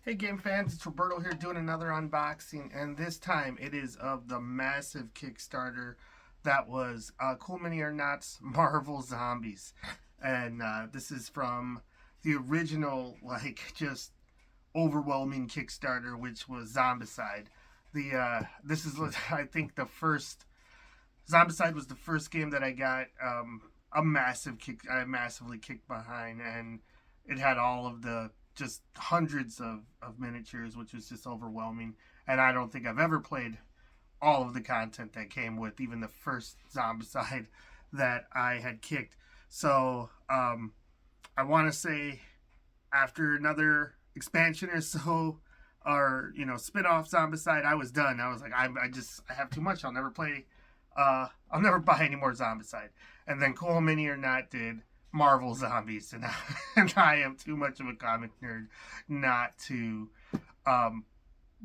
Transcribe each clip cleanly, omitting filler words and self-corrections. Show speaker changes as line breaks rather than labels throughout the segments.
Hey game fans, it's Roberto here doing another unboxing, and this time it is of the massive Kickstarter that was Cool Mini or Not's Marvel Zombies. And this is from the original, just overwhelming Kickstarter, which was Zombicide. This is, I think, the first Zombicide was the first game that I got a massive kick. I massively kicked behind, and it had all of the just hundreds of miniatures, which was just overwhelming. And I don't think I've ever played all of the content that came with even the first Zombicide that I had kicked. So I want to say after another expansion or so, or spin-off Zombicide, I was done. I was like, I have too much. I'll never play. I'll never buy any more Zombicide. And then Cool Mini or Not did Marvel Zombies, and I am too much of a comic nerd not to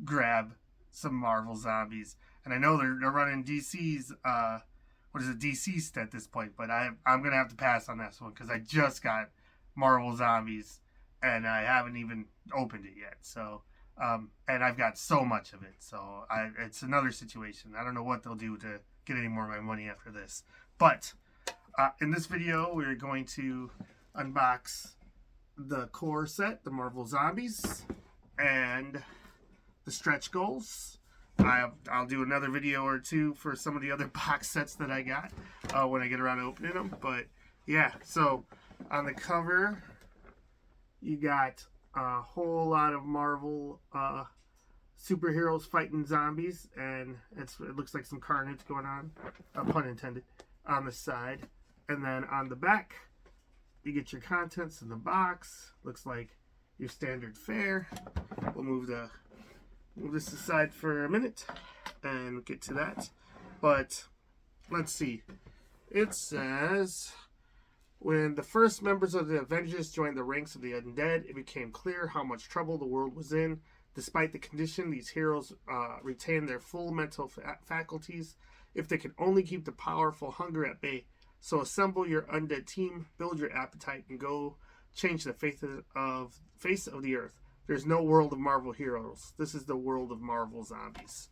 grab some Marvel Zombies. And I know they're running DC's what is it, deceased at this point, but I'm gonna have to pass on this one because I just got Marvel Zombies and I haven't even opened it yet. So and I've got so much of it, so it's another situation. I don't know what they'll do to get any more of my money after this, but in this video, we're going to unbox the core set, the Marvel Zombies, and the stretch goals. I'll do another video or two for some of the other box sets that I got when I get around to opening them. But yeah, so on the cover, you got a whole lot of Marvel superheroes fighting zombies, and it looks like some carnage going on, pun intended, on the side. And then on the back, you get your contents in the box. Looks like your standard fare. We'll move this aside for a minute and get to that. But let's see. It says, when the first members of the Avengers joined the ranks of the undead, it became clear how much trouble the world was in. Despite the condition, these heroes retain their full mental faculties if they can only keep the powerful hunger at bay. So assemble your undead team, build your appetite, and go change the face of the earth. There's no world of Marvel heroes. This is the world of Marvel Zombies.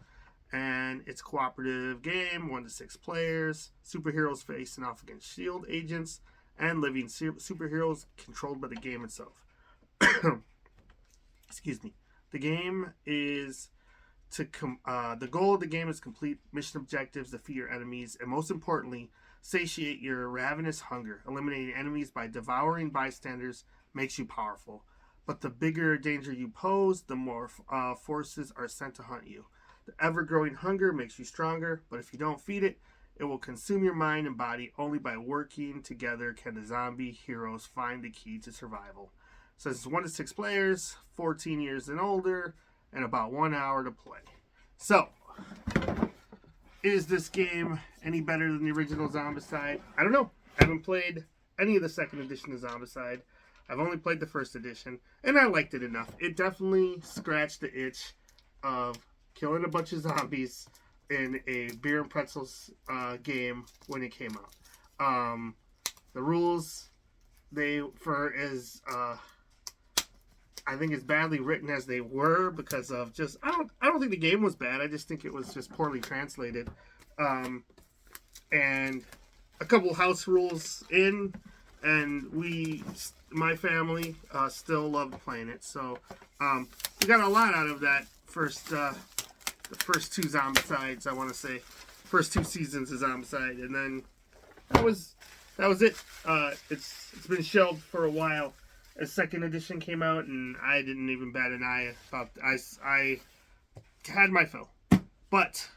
And it's a cooperative game, 1 to 6 players, superheroes facing off against shield agents, and living superheroes controlled by the game itself. Excuse me. The game is the goal of the game is complete mission objectives, defeat your enemies, and most importantly, satiate your ravenous hunger. Eliminating enemies by devouring bystanders makes you powerful. But the bigger danger you pose, the more forces are sent to hunt you. The ever-growing hunger makes you stronger, but if you don't feed it, it will consume your mind and body. Only by working together can the zombie heroes find the key to survival. So it's 1 to 6 players, 14 years and older, and about 1 hour to play. So, is this game any better than the original Zombicide? I don't know. I haven't played any of the second edition of Zombicide. I've only played the first edition, and I liked it enough. It definitely scratched the itch of killing a bunch of zombies in a beer and pretzels game when it came out. The rules, I think as badly written as they were because of just I don't think the game was bad. I just think it was just poorly translated. And a couple house rules in, and my family still loved playing it. So we got a lot out of that the first 2 Zombicides, I want to say, first 2 seasons of Zombicide, and then that was it. It's been shelved for a while. A second edition came out, and I didn't even bat an eye about. I had my fill, but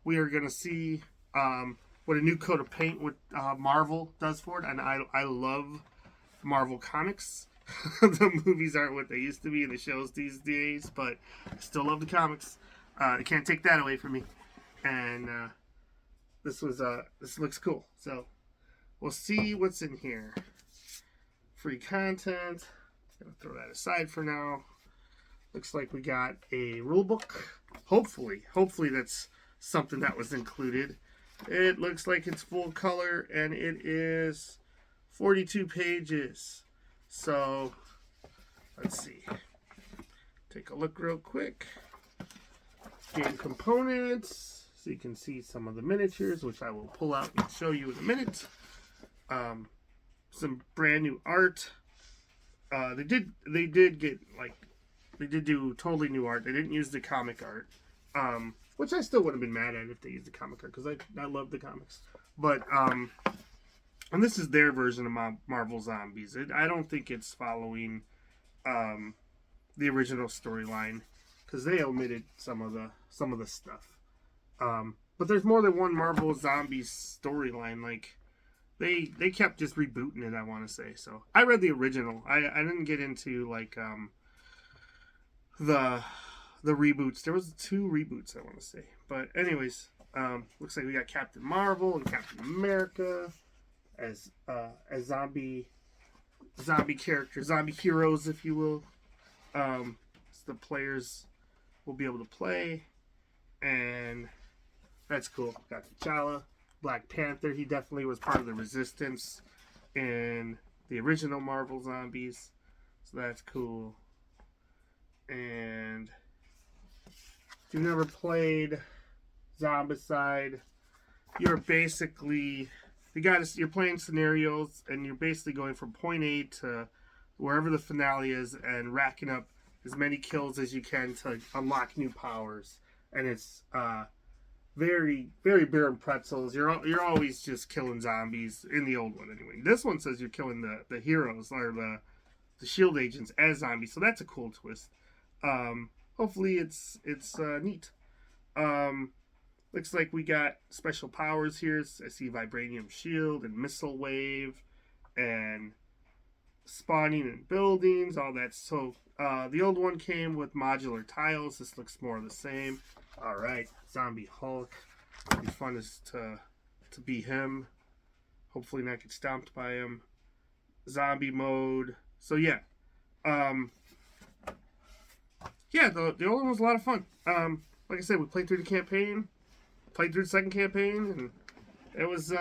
we are gonna see what a new coat of paint with Marvel does for it, and I love Marvel comics. The movies aren't what they used to be in the shows these days, but I still love the comics. They can't take that away from me. And this looks cool. So we'll see what's in here. Free content. Gonna throw that aside for now. Looks like we got a rule book. Hopefully that's something that was included. It looks like it's full color, and it is 42 pages. So let's see. take a look real quick. Game components, so you can see some of the miniatures, which I will pull out and show you in a minute. Some brand new art. They did do totally new art. They didn't use the comic art, which I still would have been mad at if they used the comic art, because I love the comics. But and this is their version of Marvel Zombies. I don't think it's following the original storyline, because they omitted some of the stuff. But there's more than one Marvel Zombies storyline. Like they kept just rebooting it, I want to say. So I read the original. I didn't get into like the reboots. There was 2 reboots, I want to say. But anyways, looks like we got Captain Marvel and Captain America as zombie characters, zombie heroes, if you will. So the players will be able to play, and that's cool. Got T'Challa, Black Panther. He definitely was part of the Resistance in the original Marvel Zombies, so that's cool. And if you've never played Zombicide, you're basically you're playing scenarios, and you're basically going from point A to wherever the finale is, and racking up as many kills as you can to unlock new powers. And it's very, very beer and pretzels. You're always just killing zombies in the old one anyway. This one says you're killing the heroes, or the shield agents, as zombies, so that's a cool twist. Hopefully it's neat. Looks like we got special powers here. I see vibranium shield and missile wave and spawning in buildings, all that. So the old one came with modular tiles. This looks more of the same. All right, Zombie Hulk. It'll be fun to be him. Hopefully not get stomped by him. Zombie mode. So yeah, the old one was a lot of fun. Like I said, we played through the campaign, played through the second campaign, and that was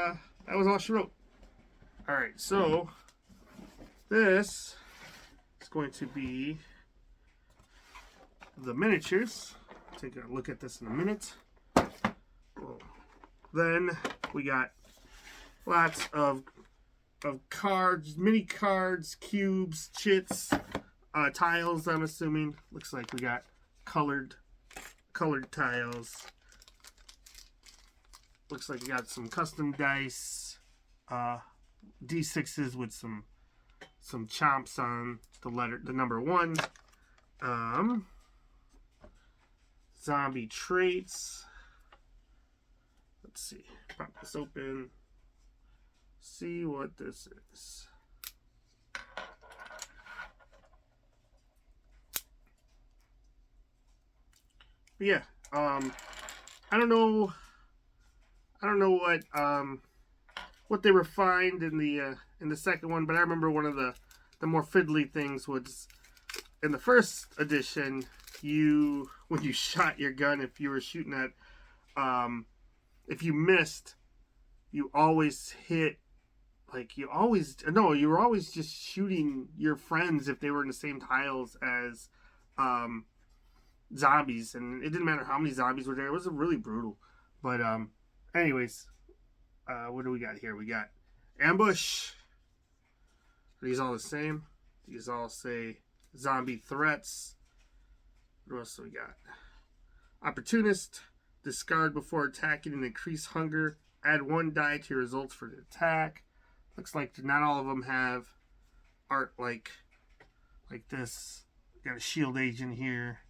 all she wrote. All right, so this is going to be the miniatures. Take a look at this in a minute. Then we got lots of cards, mini cards, cubes, chits, tiles. I'm assuming. Looks like we got colored tiles. Looks like we got some custom dice, D6s with some chomps on the number 1. Zombie traits. Let's see. Pop this open. See what this is. But yeah, I don't know what they refined in the second one, but I remember one of the more fiddly things was in the first edition. When you shot your gun, if you were shooting at, if you missed, you always hit, you were always just shooting your friends if they were in the same tiles as zombies, and it didn't matter how many zombies were there. It was really brutal. But anyways, what do we got here? We got ambush. Are these all the same? These all say zombie threats. What else do we got? Opportunist. Discard before attacking and increase hunger. Add 1 die to your results for the attack. Looks like not all of them have art like this. Got a shield agent here.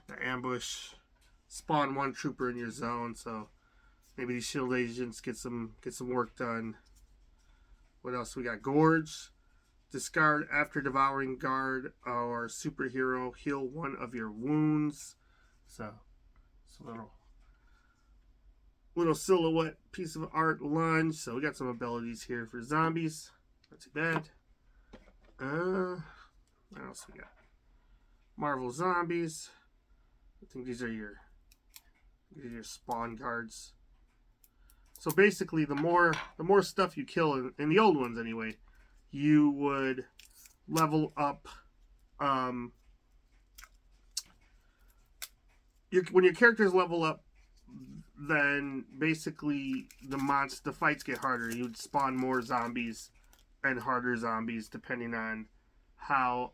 The ambush. Spawn 1 trooper in your zone, so maybe these shield agents get some work done. What else we got? Gorge. Discard after devouring guard or superhero. Heal 1 of your wounds. So it's a little silhouette piece of art. Lunge. So we got some abilities here for zombies. Not too bad. What else we got? Marvel Zombies. I think these are your spawn cards. So basically, the more stuff you kill in the old ones anyway, you would level up when your characters level up, then basically the fights get harder. You'd spawn more zombies and harder zombies depending on how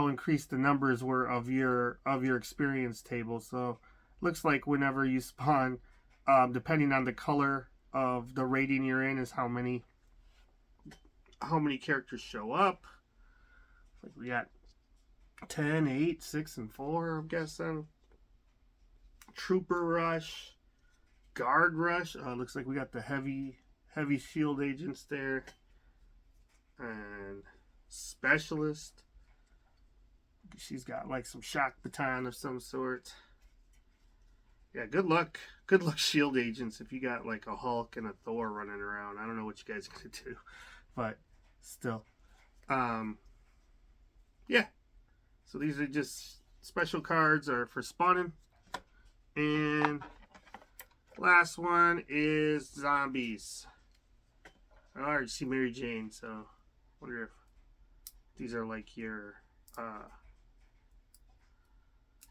increased the numbers were of your experience table. So looks like whenever you spawn, depending on the color of the rating you're in, is how many characters show up. Like we got 10, 8, 6, and 4, I'm guessing. Trooper Rush, Guard Rush. Looks like we got the heavy shield agents there. And Specialist. She's got like some shock baton of some sort. Yeah, good luck shield agents if you got like a Hulk and a Thor running around. I don't know what you guys are gonna do, but still. Yeah. So these are just special cards are for spawning. And last one is zombies. I already see Mary Jane, so I wonder if these are like your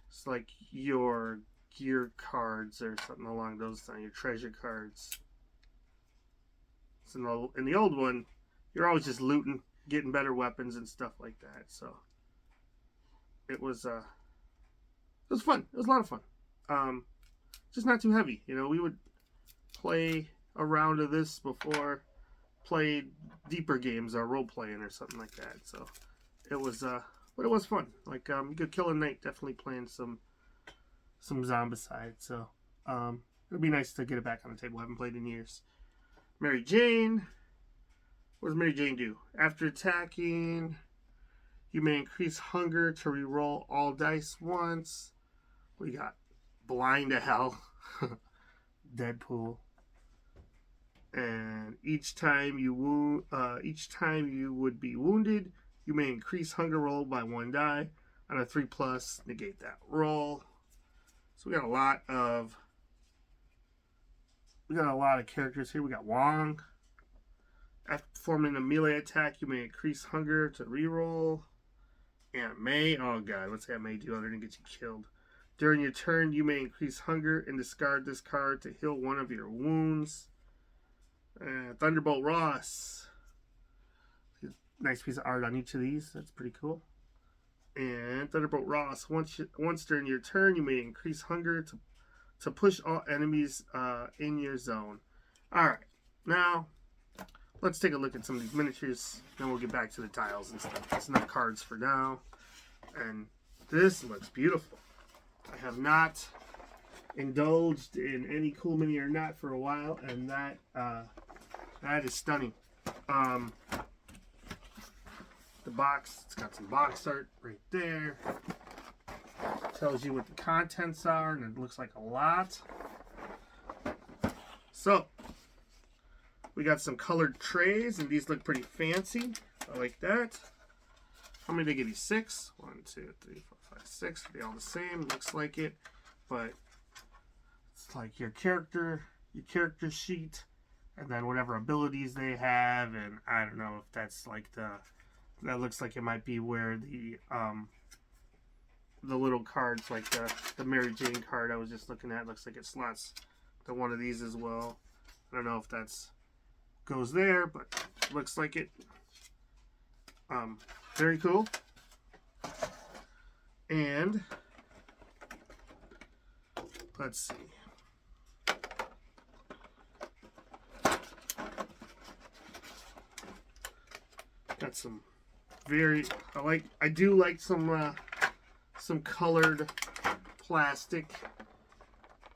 it's like your gear cards or something along those lines, your treasure cards. So in the old one, you're always just looting, getting better weapons and stuff like that. So it was fun. It was a lot of fun. Just not too heavy. You know, we would play a round of this before played deeper games or role playing or something like that. So it was but it was fun. Like you could kill a night definitely playing some Zombicide. So it'd be nice to get it back on the table. I haven't played in years. Mary Jane. What does Mary Jane do? After attacking, you may increase hunger to reroll all dice once. We got Blind to Hell. Deadpool. And each time you would be wounded, you may increase hunger roll by 1 die. On a 3+, negate that roll. So we got a lot of characters here. We got Wong. After performing a melee attack, you may increase hunger to reroll. Aunt May. Oh god, what's Aunt May do other than get you killed? During your turn, you may increase hunger and discard this card to heal one of your wounds. Thunderbolt Ross. Nice piece of art on each of these. That's pretty cool. And Thunderbolt Ross. Once during your turn, you may increase hunger to push all enemies in your zone. Alright. Now, let's take a look at some of these miniatures. Then we'll get back to the tiles and stuff. That's enough cards for now. And this looks beautiful. I have not indulged in any cool mini or not for a while, and that is stunning. The box, it's got some box art right there. Tells you what the contents are, and it looks like a lot. So, we got some colored trays, and these look pretty fancy. I like that. How many did they give you? 6? 1, 2, 3, 4, 5, 6. They're all the same. Looks like it, but it's like your character sheet, and then whatever abilities they have, and I don't know if that's like that looks like it might be where the little cards, like the Mary Jane card I was just looking at, looks like it slots to one of these as well. I don't know if that's goes there, but looks like it. Very cool. And let's see. Got some I do like some colored plastic,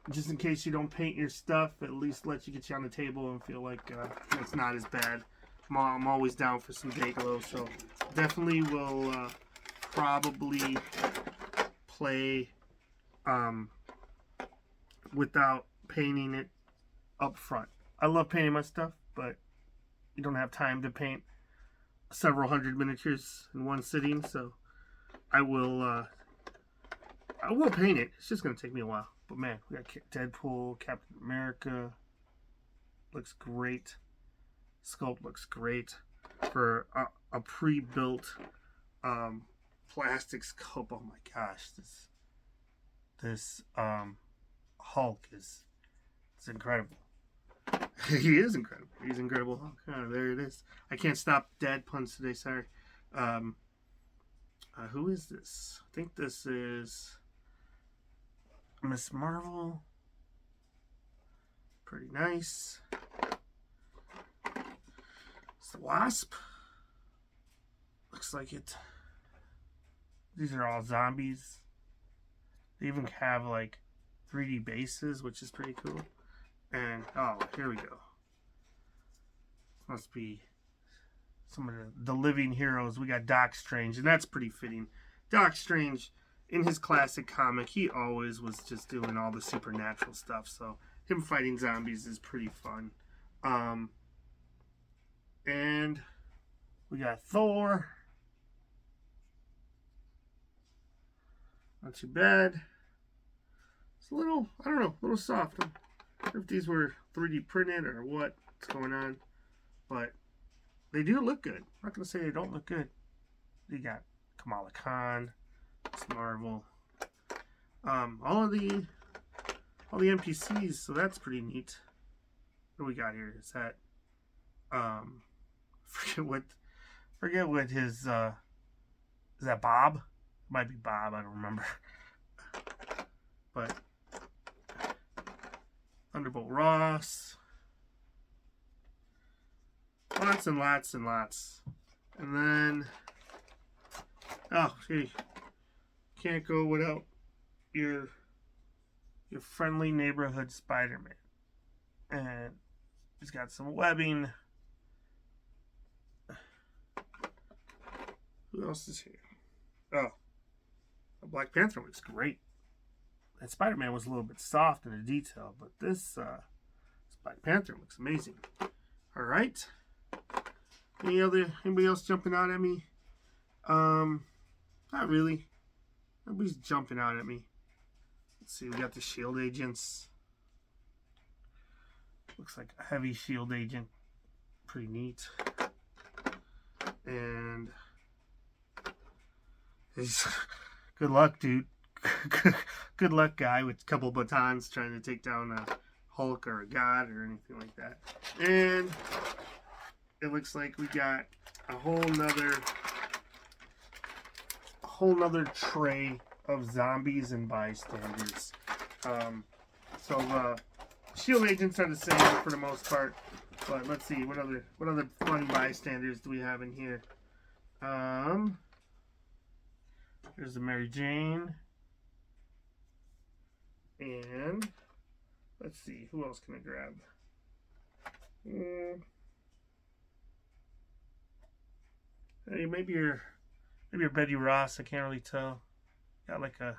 just in case you don't paint your stuff. At least let you get you on the table and feel like it's not as bad. I'm always down for some day glow, so definitely will probably play without painting it up front. I love painting my stuff, but you don't have time to paint several hundred miniatures in one sitting, so I will paint it. It's just gonna take me a while. But man, we got Deadpool, Captain America. Looks great. Sculpt looks great for a pre-built plastic scope. Oh my gosh, this Hulk is incredible. He is incredible. He's incredible Hulk. Oh, there it is. I can't stop dad puns today. Sorry. Who is this? I think this is Miss Marvel. Pretty nice. It's the Wasp. Looks like it. These are all zombies. They even have like 3D bases, which is pretty cool. And oh, here we go. Must be some of the living heroes. We got Doc Strange, and that's pretty fitting. Doc Strange, in his classic comic, he always was just doing all the supernatural stuff. So him fighting zombies is pretty fun. And we got Thor. Not too bad. It's a little, I don't know, a little soft. I don't know if these were 3D printed or what's going on. But they do look good. I'm not going to say they don't look good. You got Kamala Khan. It's Marvel. All the NPCs, so that's pretty neat. What do we got here? Is that forget what his is that Bob? It might be Bob, I don't remember. But Thunderbolt Ross. Lots and lots and lots. And then oh gee. Can't go without your friendly neighborhood Spider-Man. And he's got some webbing. Who else is here? Oh, Black Panther looks great. And Spider-Man was a little bit soft in the detail, but this Black Panther looks amazing. All right. Anybody else jumping out at me? Not really. Nobody's jumping out at me. Let's see, we got the shield agents. Looks like a heavy shield agent. Pretty neat. And he's good luck, dude. Good luck, guy, with a couple batons trying to take down a Hulk or a god or anything like that. And it looks like we got a whole nother tray of zombies and bystanders. So shield agents are the same for the most part, but let's see what other fun bystanders do we have in here. Here's the Mary Jane, and let's see who else can I grab. Hey, maybe you're Betty Ross. I can't really tell. Got like a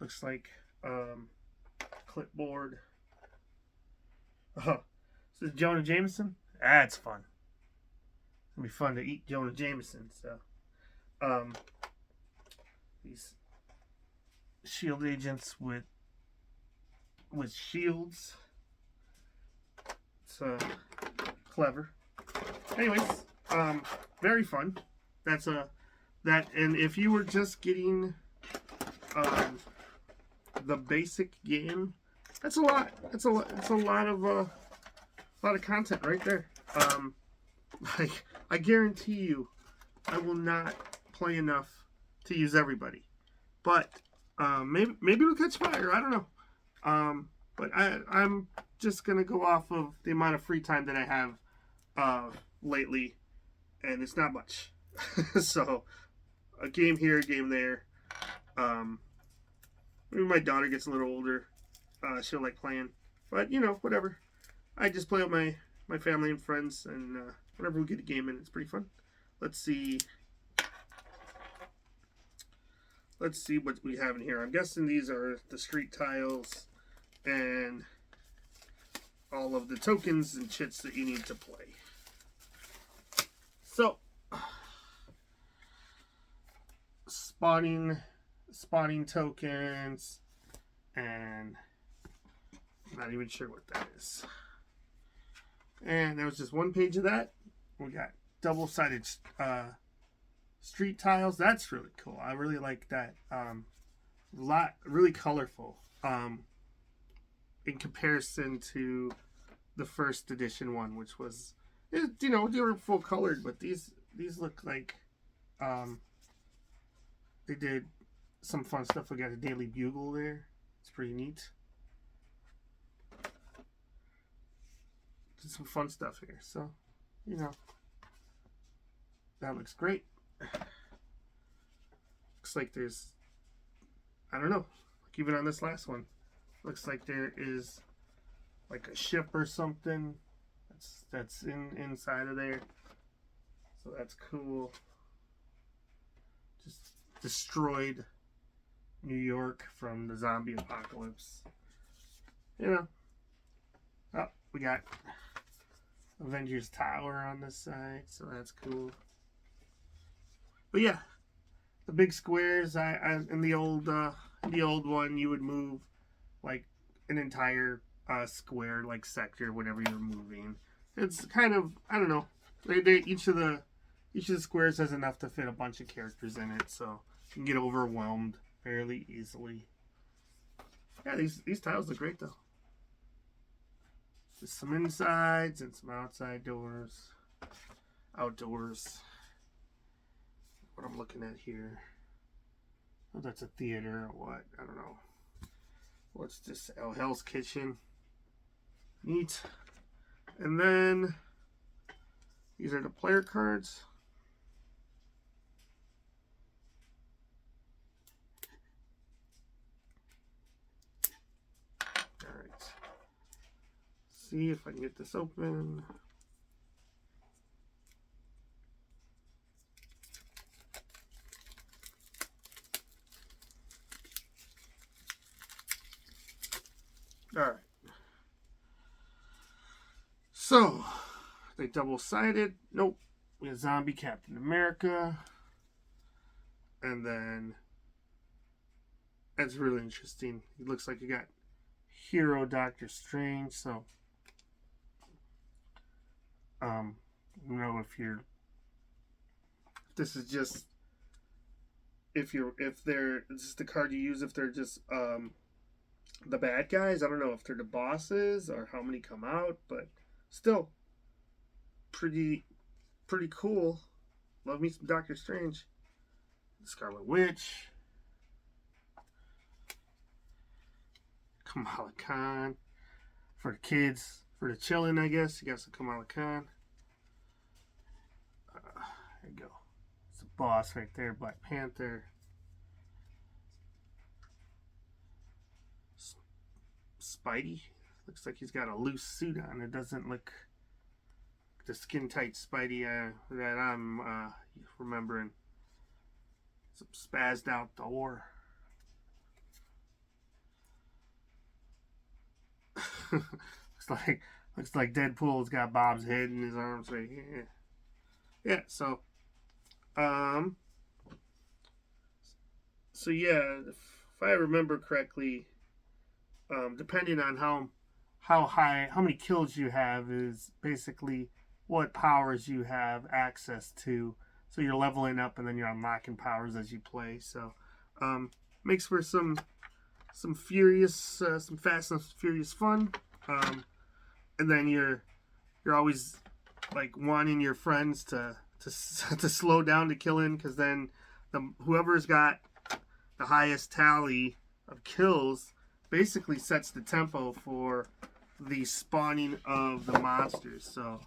looks like clipboard. Oh, this is Jonah Jameson. That's fun. It's gonna be fun to eat Jonah Jameson. So, these shield agents with shields. It's clever. Anyways, very fun. That's and if you were just getting the basic game, that's a lot. It's a lot of content right there. Like I guarantee you, I will not play enough to use everybody, but maybe we'll catch fire. I don't know. But I'm just gonna go off of the amount of free time that I have lately, and it's not much. So a game here, a game there. Maybe my daughter gets a little older, she'll like playing, but you know, whatever. I just play with my family and friends, and whenever we get a game in, it's pretty fun. Let's see what we have in here. I'm guessing these are the street tiles and all of the tokens and chits that you need to play. So spawning tokens, and I'm not even sure what that is. And there was just one page of that. We got double-sided street tiles. That's really cool. I really like that. Really colorful. In comparison to the first edition one, which was, you know, they were full colored, but these look like they did some fun stuff. We got a Daily Bugle there. It's pretty neat. Did some fun stuff here. So, you know, that looks great. Looks like there's, I don't know, like even on this last one, looks like there is like a ship or something that's inside of there. So that's cool. Just destroyed New York from the zombie apocalypse. You know. Oh, we got Avengers Tower on this side, so that's cool. But yeah, the big squares. I in the old one, you would move like an entire square, like sector, whatever you're moving. It's kind of, I don't know. Each of the squares has enough to fit a bunch of characters in it, so you can get overwhelmed fairly easily. Yeah, these tiles look great though. There's some insides and some outside doors. Outdoors. What I'm looking at here. Oh, that's a theater or what? I don't know. What's this? Oh, Hell's Kitchen. Neat. And then these are the player cards. Alright. See if I can get this open. Alright. So, they double-sided. Nope. We have Zombie Captain America. And then, that's really interesting. It looks like you got Hero Doctor Strange. So, I don't know if this is just, this is the card you use if they're just, the bad guys. I don't know if they're the bosses or how many come out, but still pretty cool. Love me some Doctor Strange. Scarlet Witch. Kamala Khan. For the kids, for the chillin', I guess. You got some Kamala Khan. There you go. It's a boss right there. Black Panther. Spidey. Looks like he's got a loose suit on. It doesn't look the skin tight Spidey that I'm remembering. Some spazzed out Thor. looks like Deadpool's got Bob's head in his arms right here. Yeah, so yeah, if I remember correctly, depending on how many kills you have is basically what powers you have access to. So you're leveling up and then you're unlocking powers as you play. So makes for some furious, some Fast and Furious fun. And then you're always like wanting your friends to slow down to killing, because then whoever's got the highest tally of kills basically sets the tempo for the spawning of the monsters. So,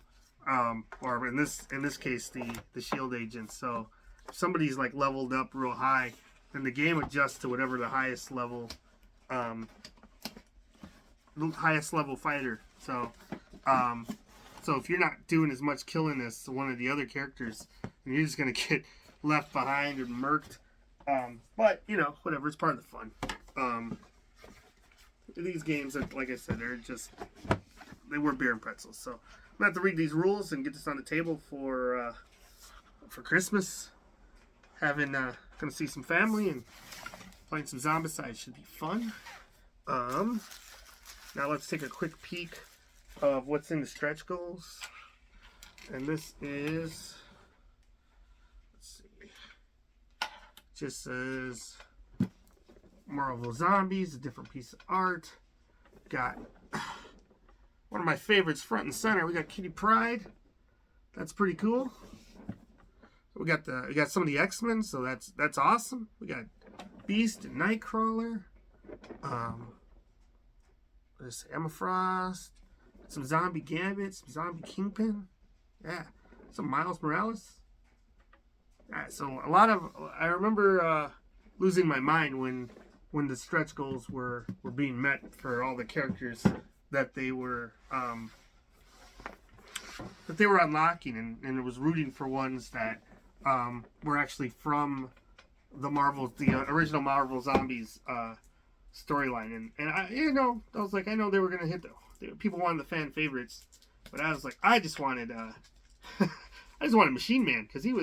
or in this case, the shield agents. So, if somebody's like leveled up real high, then the game adjusts to whatever the highest level fighter. So, so if you're not doing as much killing as one of the other characters, then you're just gonna get left behind and murked. But you know, whatever. It's part of the fun. These games, are, like I said, they were beer and pretzels. So I'm gonna have to read these rules and get this on the table for Christmas. Gonna see some family and playing some Zombicide should be fun. Now let's take a quick peek of what's in the stretch goals. And this is, let's see, Just says Marvel Zombies, a different piece of art. Got one of my favorites front and center. We got Kitty Pryde. That's pretty cool. We got some of the X-Men, so that's awesome. We got Beast and Nightcrawler. There's Emma Frost. Some Zombie Gambit, some Zombie Kingpin. Yeah. Some Miles Morales. So a lot of, I remember losing my mind when the stretch goals were being met for all the characters that they were unlocking, and it was rooting for ones that were actually from the original Marvel Zombies storyline, and I was like, I know they were gonna hit people wanted the fan favorites, but I was like, I just wanted Machine Man, because he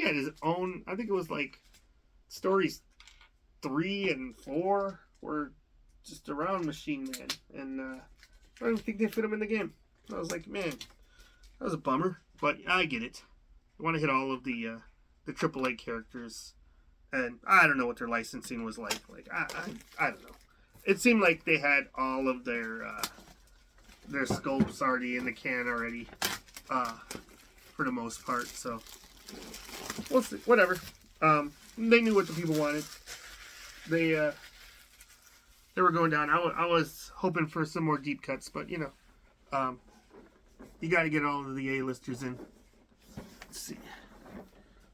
had his own. I think it was like stories 3 and 4 were just around Machine Man, and I don't think they fit him in the game. I was like, man, that was a bummer, but I get it. I want to hit all of the AAA characters, and I don't know what their licensing was like. Like I don't know. It seemed like they had all of their scopes already in the can already, for the most part. So we'll see. Whatever. They knew what the people wanted. They were going down. I was hoping for some more deep cuts, but you got to get all of the A-listers in. Let's see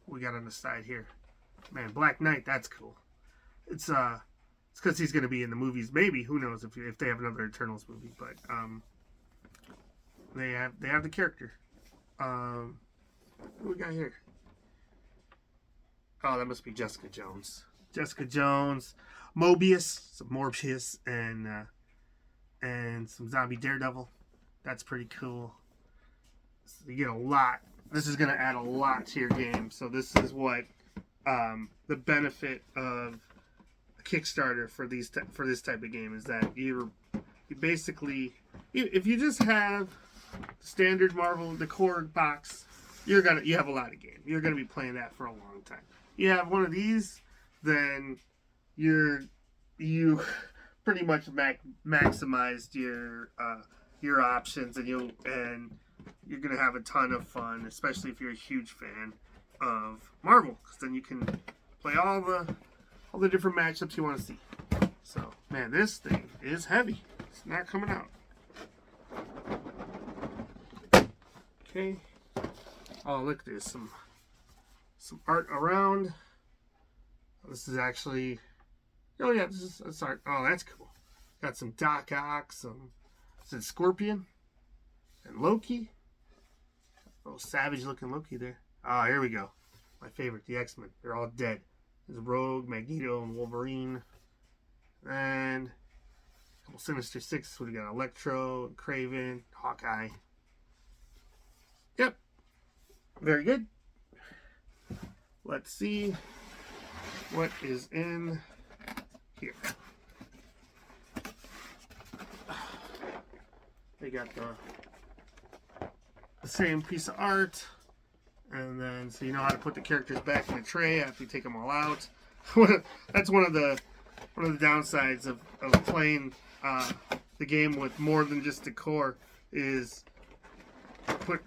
what we got on the side here. Man, Black Knight, that's cool. It's because he's going to be in the movies. Maybe, who knows if they have another Eternals movie. But they have the character. What do we got here? Oh, that must be Jessica Jones. Jessica Jones, Morbius, and some Zombie Daredevil. That's pretty cool. So you get a lot. This is going to add a lot to your game. So this is what the benefit of a Kickstarter for this type of game is, that you basically, if you just have standard Marvel, the core box, you have a lot of game. You're gonna be playing that for a long time. You have one of these, then you pretty much maximized your options, and you're gonna have a ton of fun, especially if you're a huge fan of Marvel, because then you can play all the different matchups you want to see. So, man, this thing is heavy. It's not coming out. Okay. Oh, look, there's some art around. This is actually, oh yeah, this art. Oh, that's cool. Got some Doc Ock, some Scorpion, and Loki. Oh, savage looking Loki there. Ah, here we go. My favorite, the X-Men. They're all dead. There's Rogue, Magneto, and Wolverine. And a couple Sinister Six. We got Electro, Kraven, Hawkeye. Yep. Very good. Let's see what is in here. They got the same piece of art. And then, so you know how to put the characters back in the tray after you take them all out. That's one of the downsides of playing the game with more than just the core, is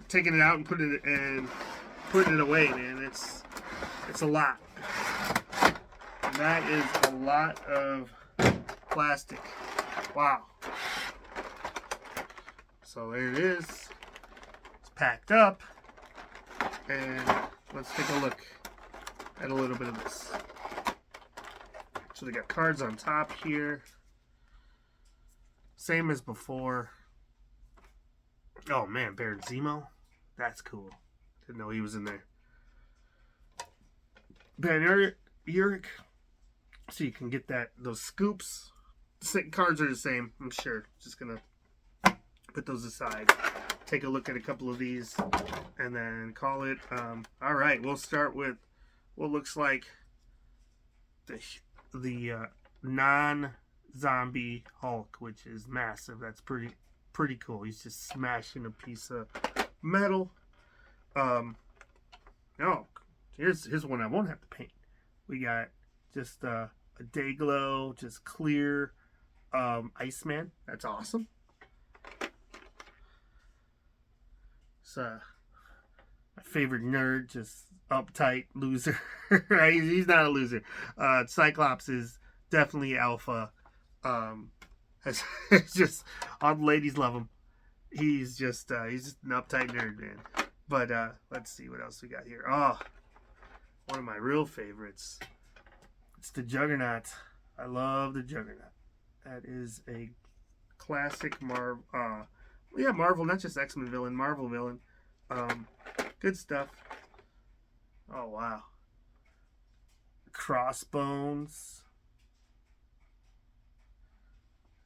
taking it out and putting it away, man. It's a lot. And that is a lot of plastic. Wow. So there it is. It's packed up. And let's take a look at a little bit of this. So they got cards on top here. Same as before. Oh man, Baron Zemo. That's cool. Didn't know he was in there. Ben Urich. So you can get those scoops. The cards are the same, I'm sure. Just gonna put those aside. Take a look at a couple of these and then call it. All right, we'll start with what looks like the non-zombie Hulk, which is massive. That's pretty cool. He's just smashing a piece of metal. Oh, here's one I won't have to paint. We got just a day glow, just clear Iceman. That's awesome. It's my favorite nerd, just uptight loser. He's not a loser. Cyclops is definitely alpha. It's just all the ladies love him. He's just an uptight nerd, man. But let's see what else we got here. Oh, one of my real favorites. It's the Juggernaut. I love the Juggernaut. That is a classic Marvel. Marvel, not just X-Men villain, Marvel villain. Good stuff. Oh wow. Crossbones.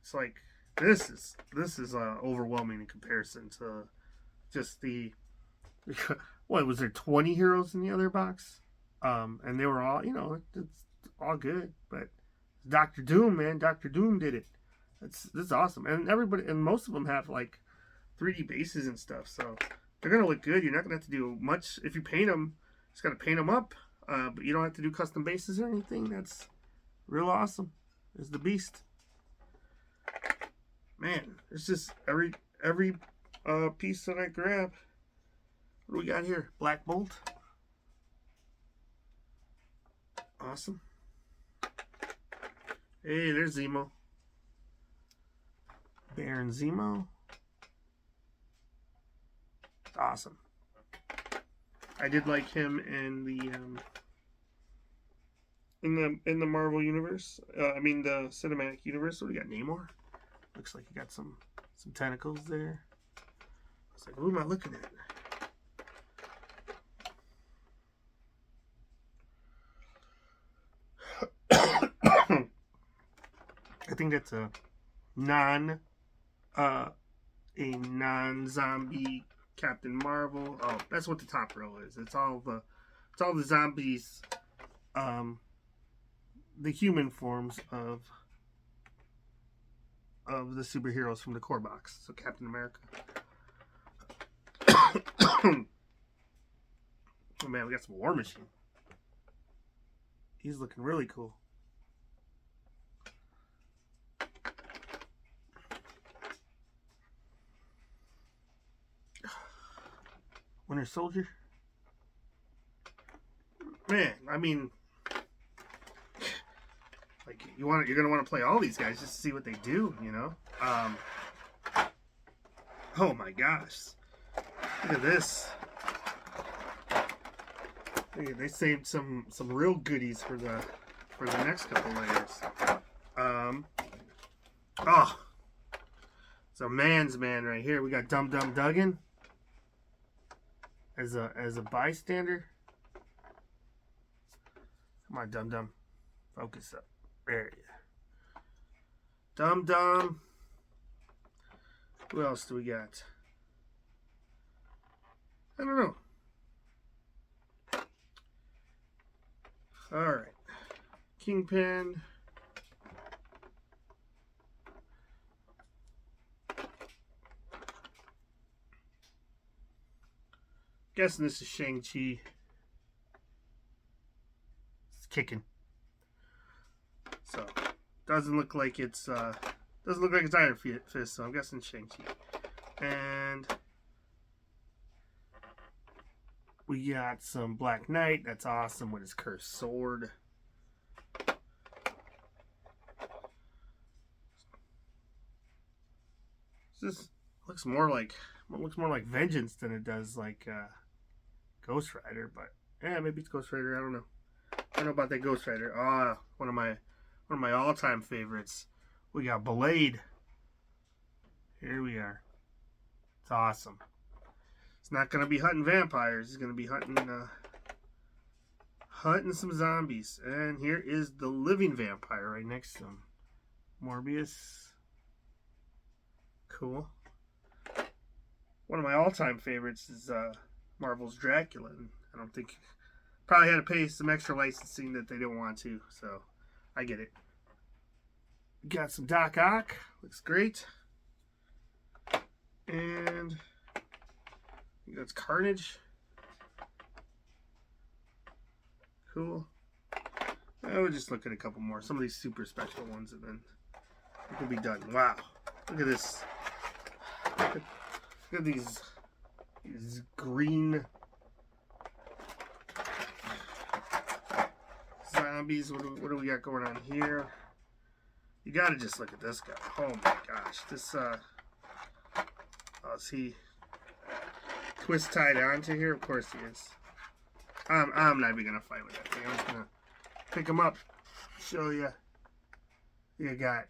It's like this is overwhelming in comparison to just the what was there 20 heroes in the other box, and they were all it's all good, but Doctor Doom, man, Doctor Doom did it. That's awesome, and everybody and most of them have like 3D bases and stuff, so they're gonna look good. You're not gonna have to do much if you paint them. Just gotta paint them up, but you don't have to do custom bases or anything. That's real awesome. Is the Beast. Man, it's just every piece that I grab. What do we got here? Black Bolt. Awesome. Hey, there's Zemo. Baron Zemo. Awesome. I did like him in the Marvel universe. I mean the cinematic universe. What do we got? Namor. Looks like he got some tentacles there. I was like, who am I looking at? I think that's a non-zombie Captain Marvel. Oh, that's what the top row is. It's all the zombies, the human forms of the superheroes from the core box. So Captain America. Oh man, we got some War Machine. He's looking really cool. Winter Soldier. Man, I mean, like you're gonna want to play all these guys just to see what they do, you know. Oh my gosh, look at this. They saved some real goodies for the next couple layers. Oh, it's a man's man right here. We got Dum Dum Duggan as a bystander. Come on, Dum Dum, focus up. There you go. Dum Dum. Who else do we got? I don't know. All right, Kingpin. Guessing this is Shang-Chi. It's kicking. So doesn't look like it's Iron Fist. So I'm guessing Shang-Chi. And we got some Black Knight. That's awesome with his cursed sword. This looks more like Vengeance than it does like Ghost Rider, but yeah, maybe it's Ghost Rider. I don't know. I don't know about that Ghost Rider. One of my all-time favorites. We got Blade. Here we are. It's awesome. It's not gonna be hunting vampires. It's gonna be hunting some zombies. And here is the living vampire right next to him. Morbius. Cool. One of my all-time favorites is Marvel's Dracula. And I don't think probably had to pay some extra licensing that they didn't want to, so I get it. Got some Doc Ock. Looks great. And that's Carnage. Cool. I would just look at a couple more. Some of these super special ones, and then it could be done. Wow. Look at this. Look at these green zombies. What do we got going on here? You gotta just look at this guy. Oh my gosh. This, is he twist tied onto here? Of course he is. I'm not even gonna fight with that thing. I'm just gonna pick him up, show you. You got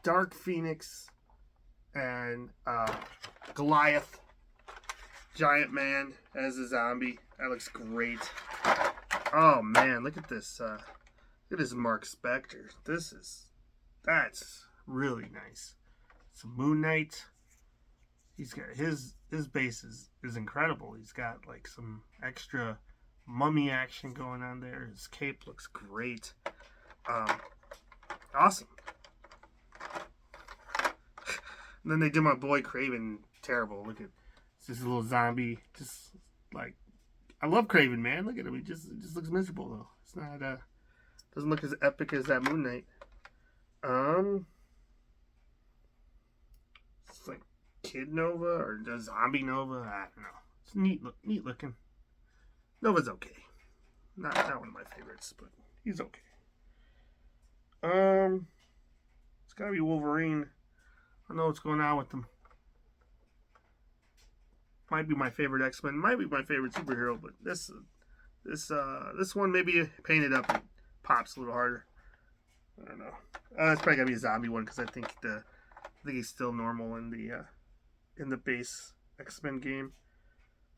Dark Phoenix and Goliath, Giant Man as a zombie. That looks great. Oh man, look at this. Look at this Mark Spector. That's really nice. It's a Moon Knight. He's got his base is incredible. He's got like some extra mummy action going on there. His cape looks great. Awesome. And then they did my boy Craven terrible. Look at this little zombie. Just like, I love Craven, man. Look at him. It just looks miserable though. It's not doesn't look as epic as that Moon Knight. It's like Kid Nova or the Zombie Nova. I don't know. It's neat looking. Nova's okay. Not one of my favorites, but he's okay. It's gotta be Wolverine. I don't know what's going on with them. Might be my favorite X-Men. Might be my favorite superhero, but this one maybe painted up and pops a little harder. I don't know. It's probably gotta be a zombie one because I think he's still normal in the base X-Men game.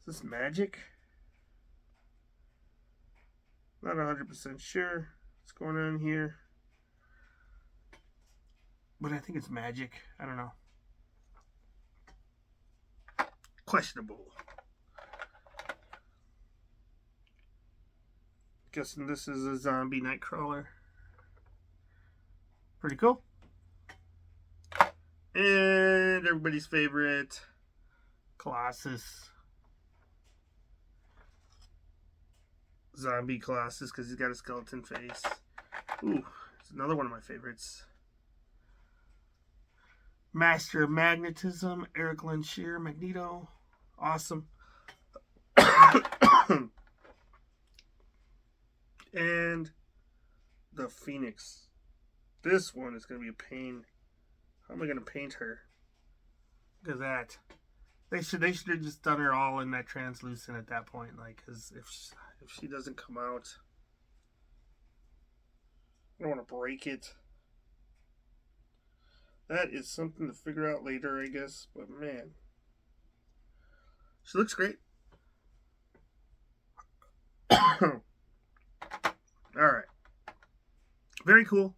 Is this magic? Not 100% sure what's going on here. But I think it's magic. I don't know. Questionable. Guessing this is a zombie Nightcrawler. Pretty cool. And everybody's favorite Colossus. Zombie Colossus because he's got a skeleton face. Ooh, it's another one of my favorites. Master of Magnetism, Eric Lenshear, Magneto. Awesome. And the Phoenix. This one is going to be a pain. How am I going to paint her? Look at that. They should have just done her all in that translucent at that point. Like, cause if she doesn't come out, I don't want to break it. That is something to figure out later, I guess. But man, she looks great. All right, very cool.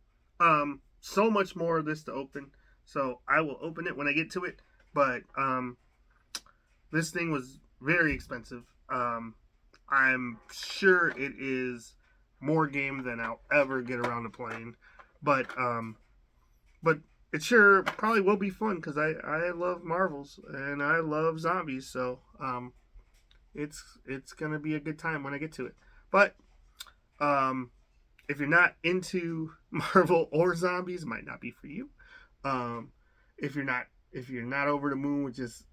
So much more of this to open. So I will open it when I get to it. But this thing was very expensive. I'm sure it is more game than I'll ever get around to playing. But it sure probably will be fun because I love Marvels and I love zombies. So it's gonna be a good time when I get to it. But if you're not into Marvel or zombies, it might not be for you. If you're not over the moon with just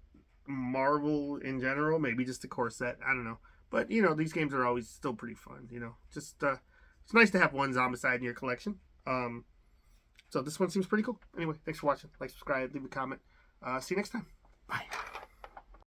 Marvel in general, maybe just a core set. I don't know. But, these games are always still pretty fun, Just, it's nice to have one Zombicide in your collection. So this one seems pretty cool. Anyway, thanks for watching. Like, subscribe, leave a comment. See you next time. Bye.